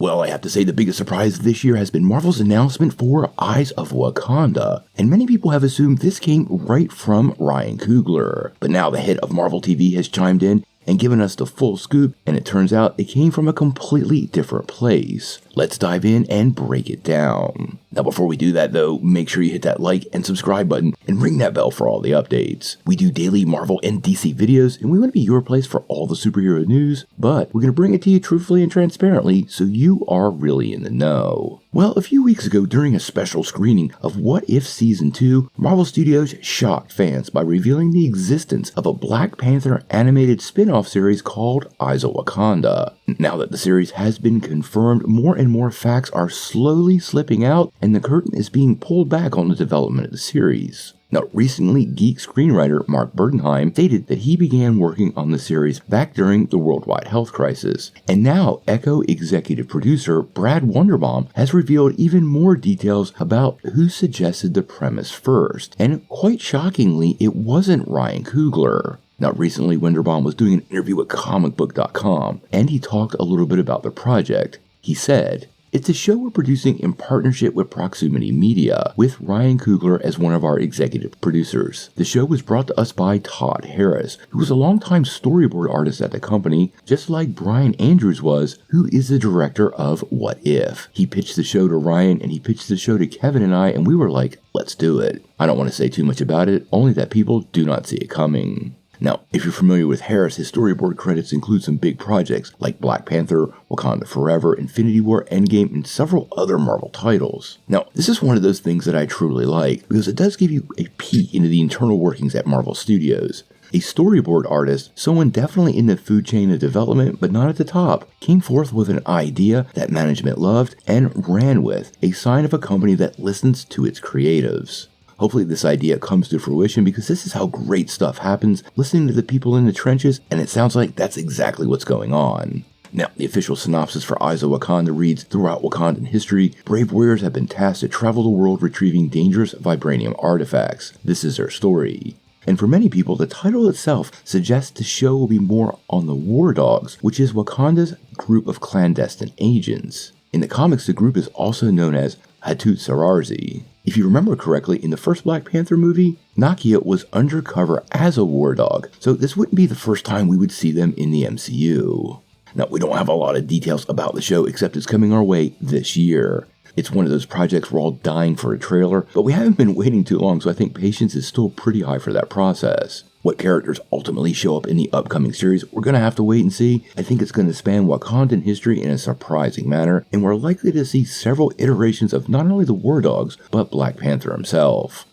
Well, I have to say the biggest surprise this year has been Marvel's announcement for Eyes of Wakanda, and many people have assumed this came right from Ryan Coogler. But now the head of Marvel TV has chimed in and given us the full scoop, and it turns out it came from a completely different place. Let's dive in and break it down. Now before we do that though, make sure you hit that like and subscribe button and ring that bell for all the updates. We do daily Marvel and DC videos, and we want to be your place for all the superhero news, but we're going to bring it to you truthfully and transparently so you are really in the know. Well, a few weeks ago during a special screening of What If Season 2, Marvel Studios shocked fans by revealing the existence of a Black Panther animated spin-off series called Eyes of Wakanda. Now that the series has been confirmed, more and more facts are slowly slipping out, and the curtain is being pulled back on the development of the series. Now, recently, Geek screenwriter Mark Bergenheim stated that he began working on the series back during the worldwide health crisis. And now, Echo executive producer Brad Wonderbaum has revealed even more details about who suggested the premise first. And quite shockingly, it wasn't Ryan Coogler. Now, recently, Wonderbaum was doing an interview with comicbook.com, and he talked a little bit about the project. He said, "It's a show we're producing in partnership with Proximity Media, with Ryan Coogler as one of our executive producers. The show was brought to us by Todd Harris, who was a longtime storyboard artist at the company, just like Brian Andrews was, who is the director of What If. He pitched the show to Ryan, and he pitched the show to Kevin and I, and we were like, let's do it. I don't want to say too much about it, only that people do not see it coming." Now, if you're familiar with Harris, his storyboard credits include some big projects like Black Panther, Wakanda Forever, Infinity War, Endgame, and several other Marvel titles. Now, this is one of those things that I truly like, because it does give you a peek into the internal workings at Marvel Studios. A storyboard artist, someone definitely in the food chain of development, but not at the top, came forth with an idea that management loved and ran with, a sign of a company that listens to its creatives. Hopefully this idea comes to fruition, because this is how great stuff happens, listening to the people in the trenches, and it sounds like that's exactly what's going on. Now, the official synopsis for Eyes of Wakanda reads, throughout Wakandan history, brave warriors have been tasked to travel the world retrieving dangerous vibranium artifacts. This is their story. And for many people, the title itself suggests the show will be more on the War Dogs, which is Wakanda's group of clandestine agents. In the comics, the group is also known as Hatut Sararzi. If you remember correctly, in the first Black Panther movie, Nakia was undercover as a war dog, so this wouldn't be the first time we would see them in the MCU. Now, we don't have a lot of details about the show, except it's coming our way this year. It's one of those projects we're all dying for a trailer, but we haven't been waiting too long, so I think patience is still pretty high for that process. What characters ultimately show up in the upcoming series, we're going to have to wait and see. I think it's going to span Wakandan history in a surprising manner, and we're likely to see several iterations of not only the War Dogs, but Black Panther himself.